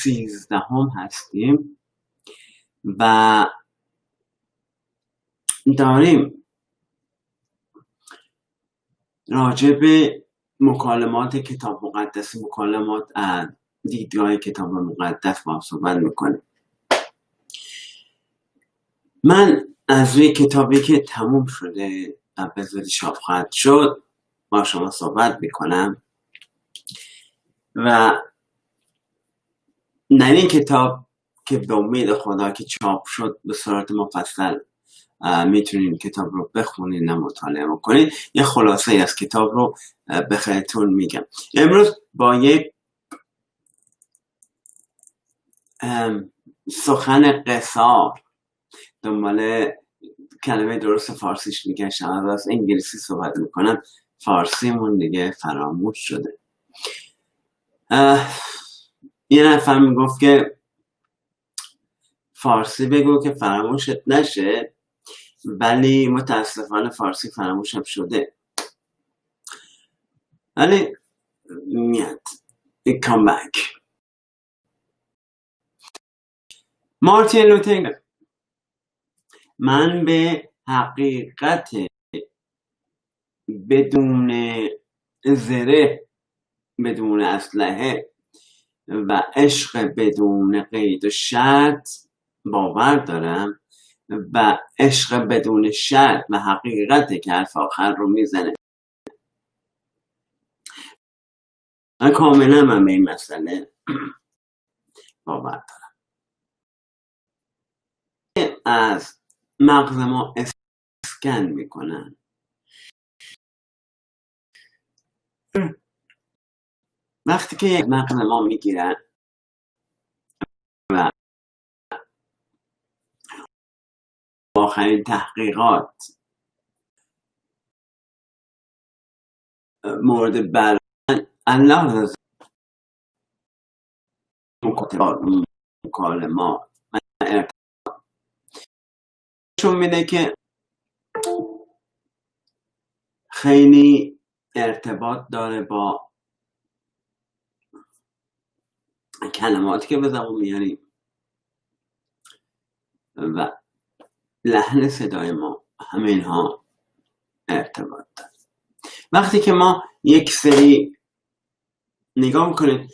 13 هستیم و داریم راجع به مکالمات کتاب مقدس، مکالمات از دیدگاه کتاب مقدس با صحبت میکنیم. من از روی کتابی که تموم شده و به زودی چاپ خواهد شد با شما صحبت میکنم و در این کتاب که به امید خدا که چاپ شد به صورت مفصل میتونین کتاب رو بخونین و مطالعه کنین. یه خلاصه از کتاب رو به خدمتتون میگم. امروز با یک سخن قصار دنبال کلمه درست فارسیش میگشتم، از انگلیسی صحبت میکنم، فارسیمون دیگه فراموش شده. یه نفر میگفت که فارسی بگو که فراموشت نشه، ولی متاسفانه فارسی فراموشم شده. ولی میاد come back. مارتین لوتر: من به حقیقت بدون زره، بدون اسلحه و عشق بدون قید و شرط باور دارم و عشق بدون شرط و حقیقته که حرف آخر رو میزنه. من کاملا به این مسئله باور دارم. از مغز ما اسکن میکنن، وقتی که مغز ما میگیرن و آخرین تحقیقات مورد بررسی الله مکالمات چون میده که خیلی ارتباط داره با کلماتی که به زبان میاریم و لحن صدای ما، همه اینها ارتباط داره. وقتی که ما یک سری نگاه میکنیم،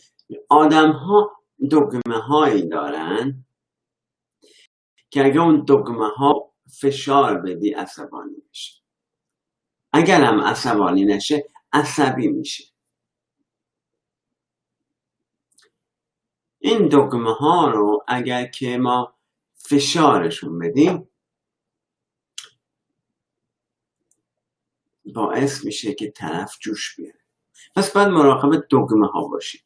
آدم ها دگمه هایی دارن که اگه اون دگمه ها فشار بدی عصبانی میشه، اگر هم عصبانی نشه عصبی میشه. این دگمه ها رو اگر که ما فشارشون بدیم باعث میشه که طرف جوش بیاره. پس باید مراقب دگمه ها باشیم.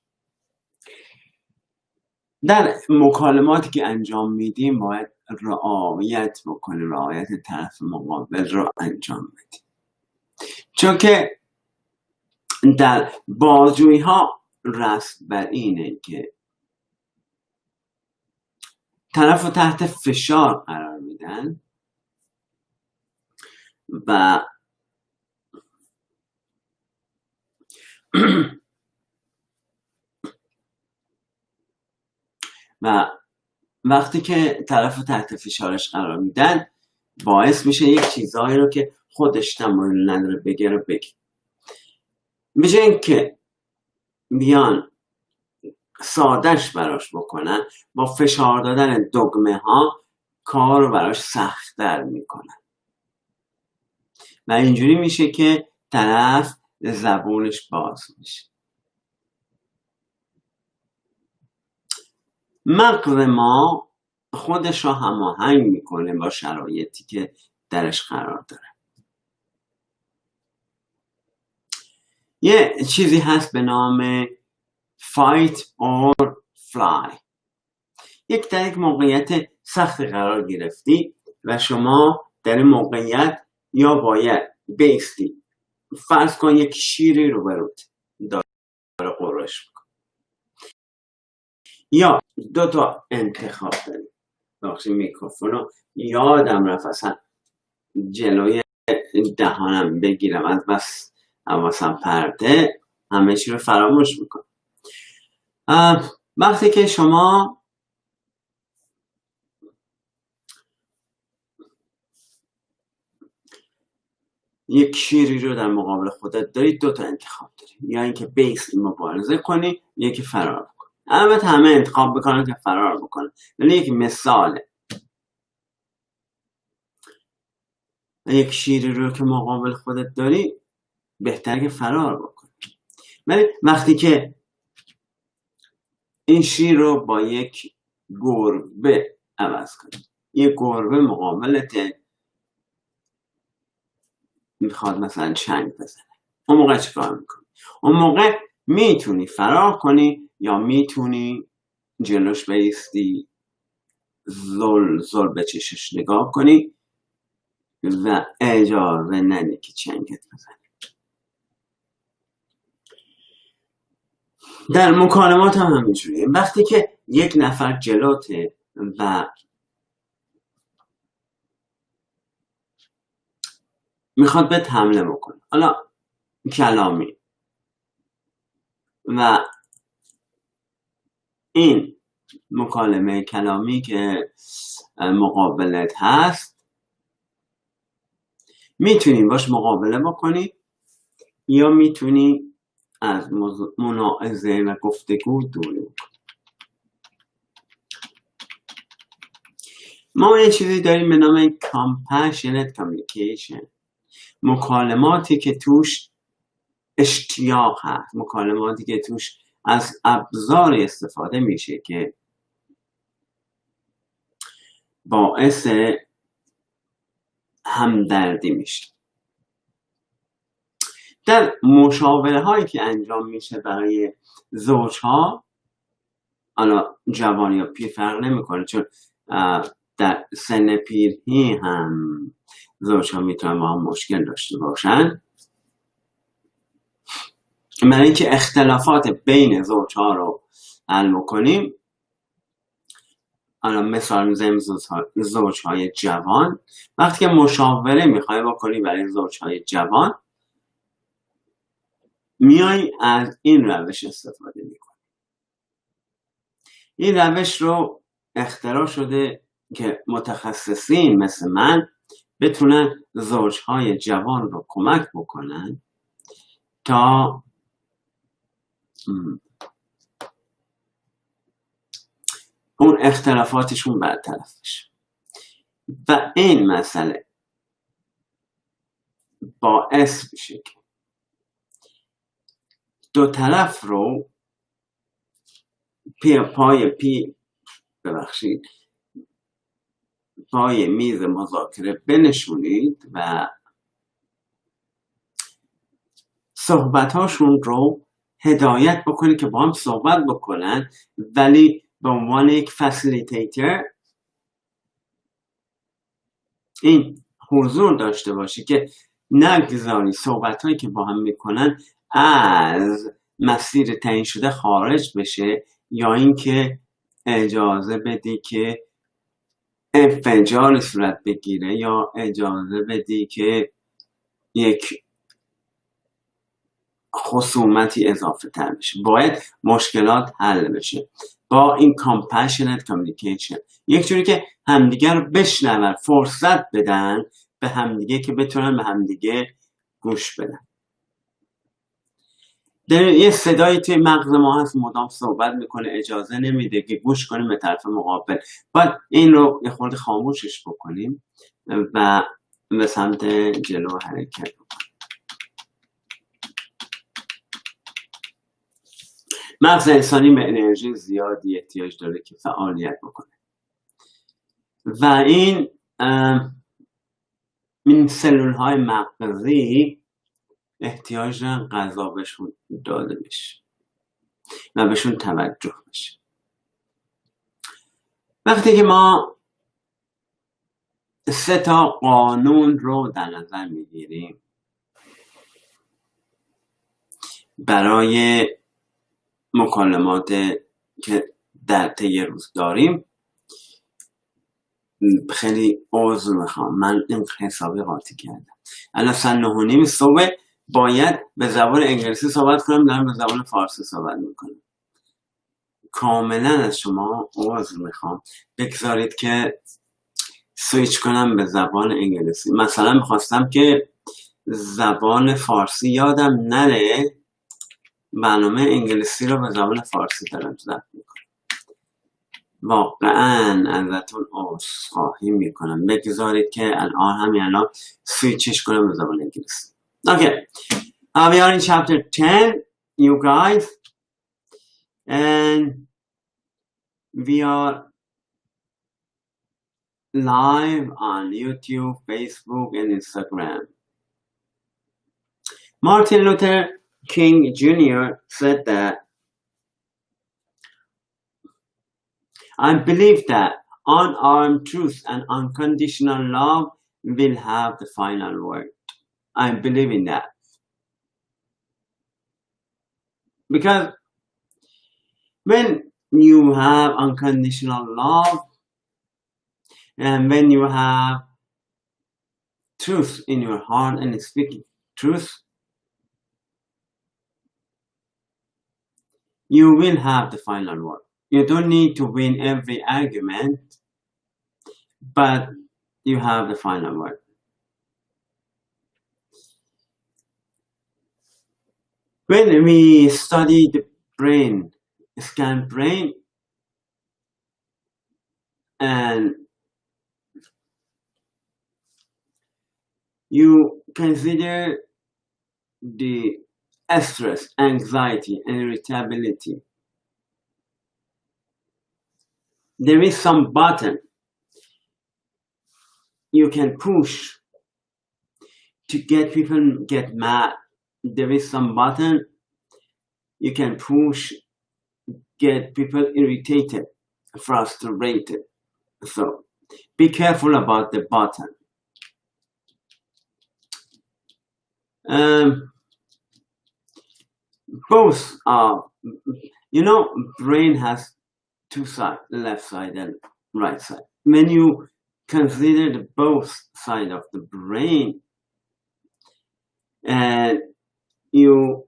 در مکالماتی که انجام میدیم باید رعایت بکنیم، رعایت طرف مقابل رو انجام بدیم، چون که در بازجویی ها رسم بر اینه که طرف رو تحت فشار قرار میدن و وقتی که طرف رو تحت فشارش قرار میدن باعث میشه یک چیزهایی رو که خودش تمایل نداره بگه رو بگه. به جای اینکه بیان سادش براش بکنن، با فشار دادن دگمه ها کار رو براش سخت‌تر میکنن و اینجوری میشه که طرف زبونش باز میشه. مغز ما خودش رو هماهنگ میکنه با شرایطی که درش قرار داره. یه چیزی هست به نام fight or fly. در یک موقعیت سخت قرار گرفتی و شما در این موقعیت یا باید بیستی، فرض کن یک شیری رو بروت داره قرش میکن، یا دو تا انتخاب داری. بخشی میکروفونو یادم رفت اصلا جلوی دهانم بگیرم، از بس حواسم پرده همه چی رو فراموش میکنم. وقتی که شما یک شیری رو در مقابل خودت داری، دو تا انتخاب داری، یا اینکه بیستی مبارزه کنی، یکی فرار بکنی. البته همه انتخاب بکنن که فرار بکنن، ولی یک مثاله. یک شیری رو که مقابل خودت داری بهتره که فرار بکنی. ولی وقتی که این شیر رو با یک گربه عوض کنی، یک گربه مقابلته میخواد مثلا چنگ بزنه، اون موقع چیکار میکنی؟ اون موقع میتونی فرار کنی یا میتونی جلوش بایستی، زل به چشش نگاه کنی و اجازه ندی که چنگت بزنه. در مکالمات هم همینجوریه. وقتی که یک نفر جلوته و میخواد بهت حمله بکنه، حالا کلامی، و این مکالمه کلامی که مقابلت هست میتونی باش مقابله بکنی یا میتونی از مناقضه و گفتگو دوری بکنی. ما یه چیزی داریم به نام compassionate communication، مکالماتی که توش اشتیاق هست، مکالماتی که توش از ابزار استفاده میشه که باعث همدردی میشه. در مشاوره هایی که انجام میشه برای زوجها، حالا جوان یا پیر فرق نمیکنه، چون در سن پیری هم زوجها میتونن با هم مشکل داشته باشن، برای اینکه اختلافات بین زوجها رو حل بکنیم. الان مثال میزنیم زوجهای جوان. وقتی که مشاوره میخوای بکنی برای زوجهای جوان، میای از این روش استفاده میکنی. این روش رو اختراع شده که متخصصین مثل من بتونن زوجهای جوان رو کمک بکنن تا اون اختلافاتشون برطرف بشه. و این مسئله باعث میشه که دو طرف رو پای میز مذاکره بنشونید و صحبتاشون رو هدایت بکنید که با هم صحبت بکنن، ولی به عنوان یک فسیلیتیتر این حضور داشته باشی که نگذاری صحبتهایی که با هم میکنن از مسیر تعیین شده خارج بشه، یا اینکه اجازه بدی که انفجار صورت بگیره، یا اجازه بدی که یک خصومتی اضافه تر بشه. باید مشکلات حل بشه با این compassionate communication، یک جوری که همدیگه رو بشنون، فرصت بدن به همدیگه که بتونن به همدیگه گوش بدن. یه صدایی توی مغز ما هست مدام صحبت میکنه، اجازه نمیده که گوش کنیم به طرف مقابل. باید این رو یه خورده خاموشش بکنیم و به سمت جلو حرکت بکنیم. مغز انسانی به انرژی زیادی احتیاج داره که فعالیت بکنه و این سلول های مغزی احتیاج دارن غذا بهشون داده بشه و بهشون توجه بشه. وقتی که ما 3 قانون رو در نظر میگیریم برای مکالمات که در طی روز داریم، خیلی عذر میخوام من این حسابی قاطی کردم. الان 9:30 صبح باید به زبان انگلیسی صحبت کنم، دارم به زبان فارسی صحبت میکنم. کاملا از شما عذر میخوام، بگذارید که سویچ کنم به زبان انگلیسی. مثلا میخواستم که زبان فارسی یادم نره، برنامه انگلیسی رو به زبان فارسی دارم ضبط میکنم. واقعا ازتون عذرخواهی میکنم، بگذارید که همین الان سویچش کنم به زبان انگلیسی. Okay, we are in chapter 10, you guys, and we are live on YouTube, Facebook, and Instagram. Martin Luther King Jr. said that, I believe that unarmed truth and unconditional love will have the final word. I believe in that. Because when you have unconditional love and when you have truth in your heart and speaking truth, you will have the final word. You don't need to win every argument, but you have the final word. When we study the brain, scan brain, and you consider the stress, anxiety, and irritability, there is some button you can push to get people get mad. There is some button you can push, get people irritated, frustrated. So be careful about the button. Both are, brain has two sides, left side and right side. When you consider the both sides of the brain and you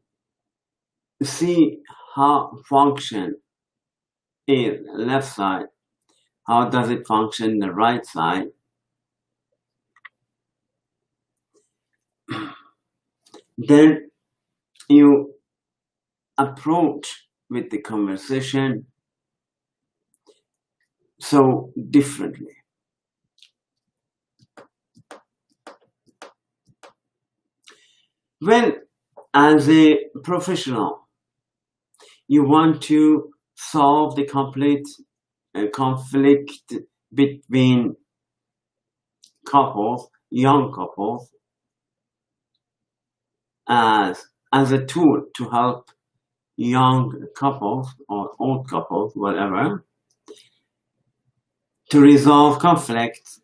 see how function is left side, how does it function the right side, then you approach with the conversation so differently. When, as a professional, you want to solve the conflict between couples, young couples, as a tool to help young couples or old couples, whatever, to resolve conflicts,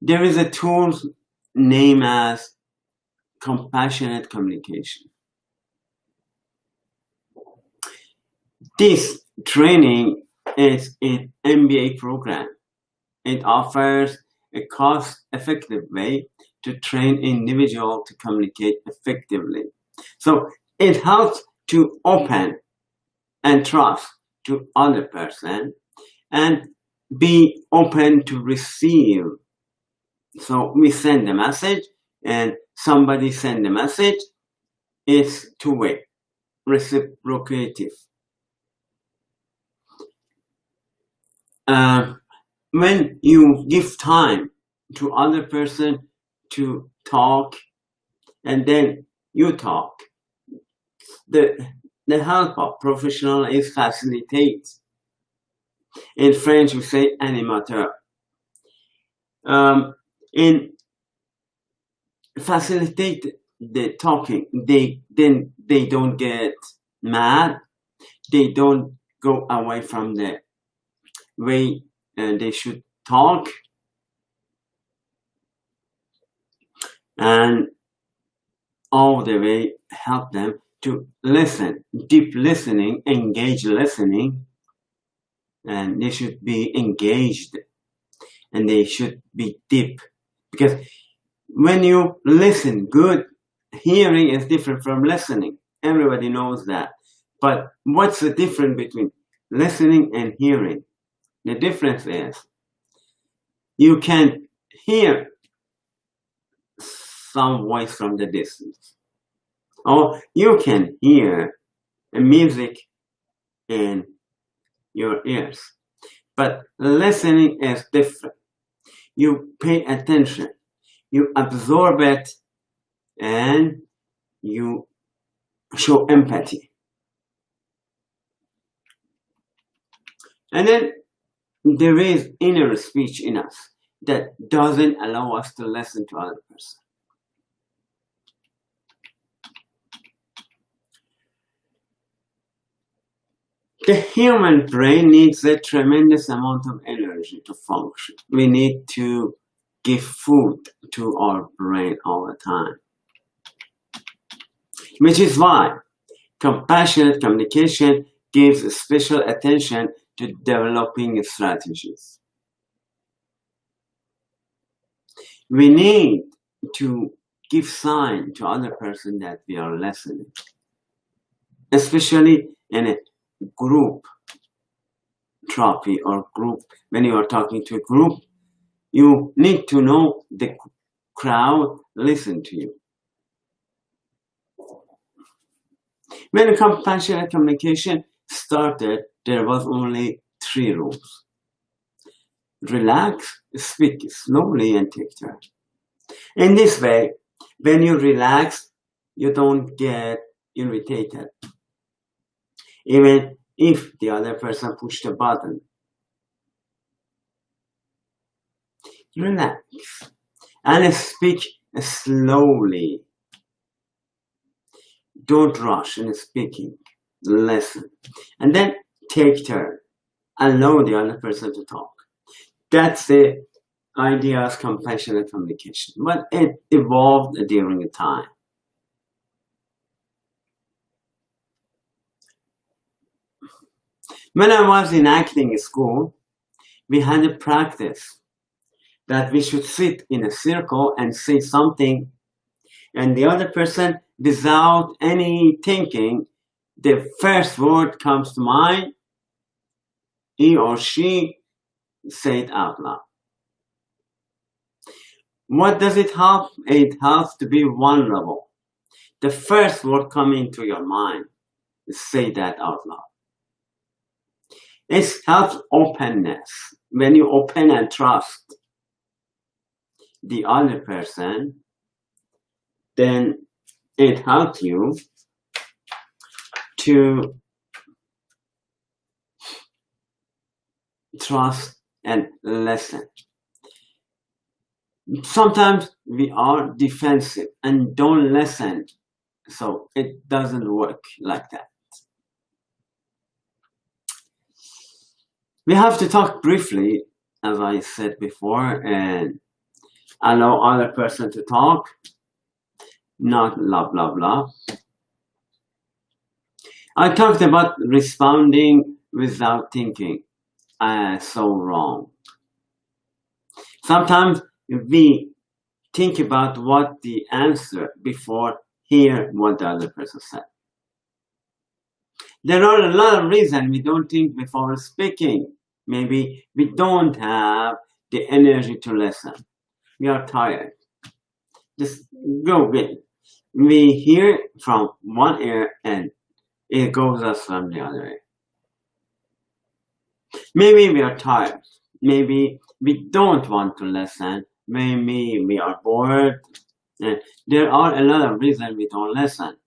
there is a tool named as compassionate communication. This training is an MBA program. It offers a cost-effective way to train individuals to communicate effectively. So it helps to open and trust to other person and be open to receive. So we send a message and somebody send a message. It's two-way, reciprocative. When you give time to other person to talk and then you talk, the help of professional is facilitate. In French we say animateur. In facilitate the talking, they don't get mad, they don't go away from the way they should talk, and all the way help them to listen, deep listening, engaged listening, and they should be engaged and they should be deep, because when you listen good, hearing is different from listening. Everybody knows that. But what's the difference between listening and hearing? The difference is you can hear some voice from the distance, or you can hear a music in your ears. But listening is different. You pay attention, you absorb it, and you show empathy. And then there is inner speech in us that doesn't allow us to listen to other person. The human brain needs a tremendous amount of energy to function. We need to give food to our brain all the time. Which is why compassionate communication gives special attention to developing strategies. We need to give sign to other person that we are listening, especially in a group therapy or group. When you are talking to a group, you need to know the crowd listen to you. When compassionate communication started, there was only 3 rules. Relax, speak slowly, and take turn. In this way, when you relax, you don't get irritated. Even if the other person pushed a button. Relax and speak slowly. Don't rush in speaking. Listen. And then take turn. Allow the other person to talk. That's the idea of compassionate communication. But it evolved during the time. When I was in acting school, we had a practice that we should sit in a circle and say something, and the other person, without any thinking, the first word comes to mind, he or she say it out loud. What does it help? It helps to be vulnerable. The first word coming to your mind, say that out loud. It helps openness. When you open and trust the other person, then it helps you to trust and listen. Sometimes we are defensive and don't listen, so it doesn't work like that. We have to talk briefly, as I said before, and allow other person to talk, not blah blah blah. I talked about responding without thinking. So wrong. Sometimes we think about what the answer before hear what the other person said. There are a lot of reasons we don't think before speaking. Maybe we don't have the energy to listen. We are tired. Just go with it. We hear from one ear and it goes us from the other ear. Maybe we are tired. Maybe we don't want to listen. Maybe we are bored. And there are a lot of reasons we don't listen.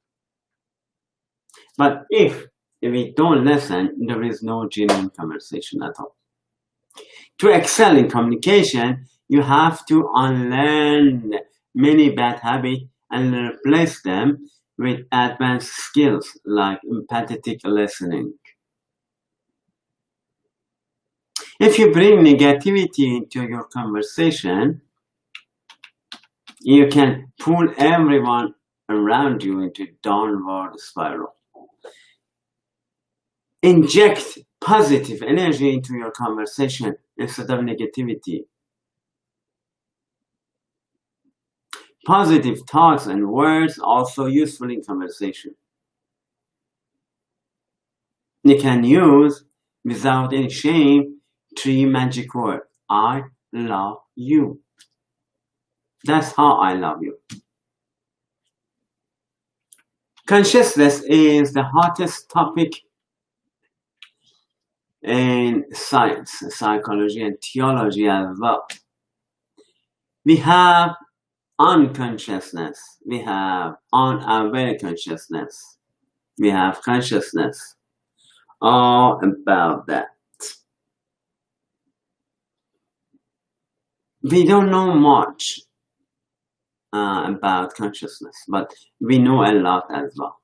But if we don't listen, there is no genuine conversation at all. To excel in communication, you have to unlearn many bad habits and replace them with advanced skills like empathetic listening. If you bring negativity into your conversation, you can pull everyone around you into a downward spiral. Inject positive energy into your conversation instead of negativity. Positive thoughts and words also useful in conversation. you can use without any shame 3 magic words. I love you. That's how I love you. Consciousness is the hottest topic in science, psychology, and theology as well. We have unconsciousness, we have unaware consciousness, we have consciousness. All about that. We don't know much about consciousness, but we know a lot as well.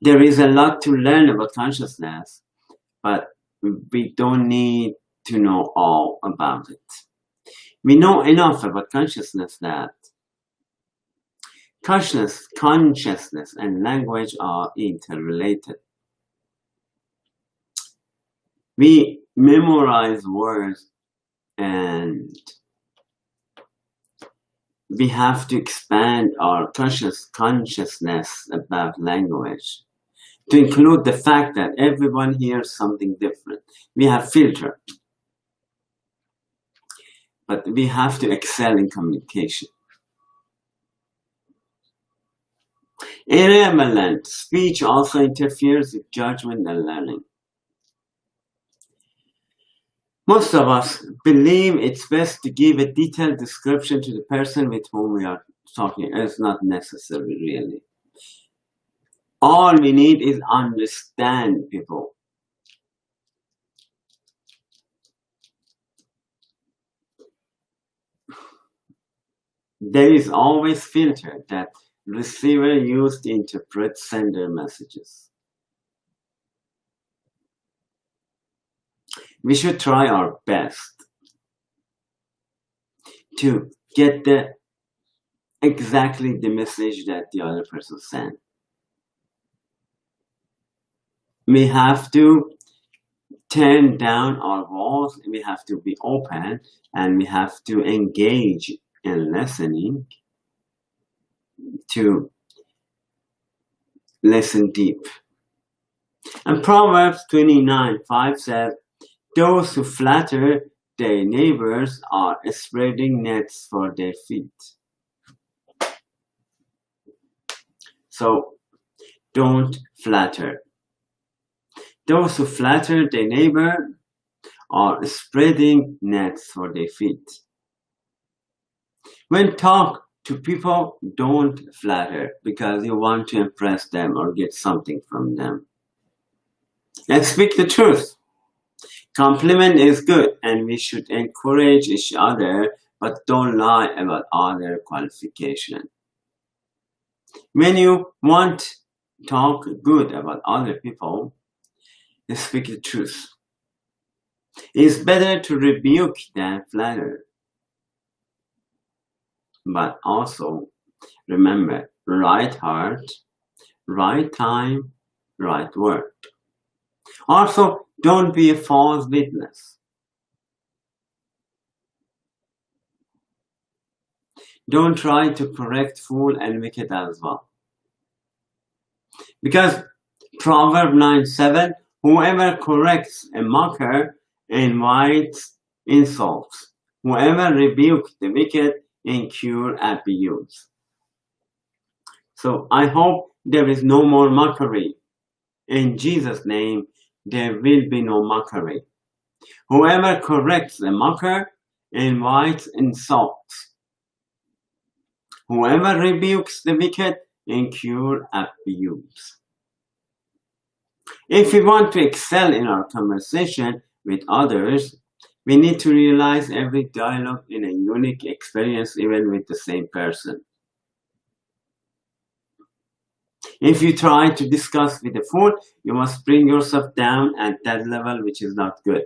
There is a lot to learn about consciousness, but we don't need to know all about it. We know enough about consciousness that consciousness and language are interrelated. We memorize words and we have to expand our consciousness about language to include the fact that everyone hears something different. We have filter, but we have to excel in communication. Irrelevant speech also interferes with judgment and learning. Most of us believe it's best to give a detailed description to the person with whom we are talking. It's not necessary, really. All we need is understand people. There is always filter that receiver used to interpret sender messages. We should try our best to get exactly the message that the other person sent. We have to turn down our walls, we have to be open, and we have to engage in listening to listen deep. And Proverbs 29:5 says, those who flatter their neighbors are spreading nets for their feet. So don't flatter. Those who flatter their neighbor are spreading nets for their feet. When talk to people, don't flatter because you want to impress them or get something from them. Let's speak the truth. Compliment is good and we should encourage each other, but don't lie about other qualification. When you want to talk good about other people, speak the truth. It's better to rebuke than flatter. But also, remember, right heart, right time, right word. Also, don't be a false witness. Don't try to correct fool and wicked as well. Because Proverb 9:7, whoever corrects a mocker invites insults. Whoever rebukes the wicked incurs abuse. So I hope there is no more mockery. In Jesus' name, there will be no mockery. Whoever corrects a mocker invites insults. Whoever rebukes the wicked incurs abuse. If we want to excel in our conversation with others, we need to realize every dialogue is a unique experience even with the same person. If you try to discuss with a fool, you must bring yourself down at that level, which is not good.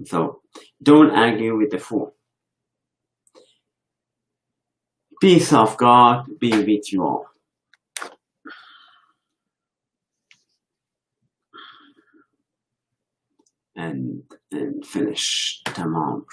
So don't argue with a fool. Peace of God be with you all. And finish. Tamam.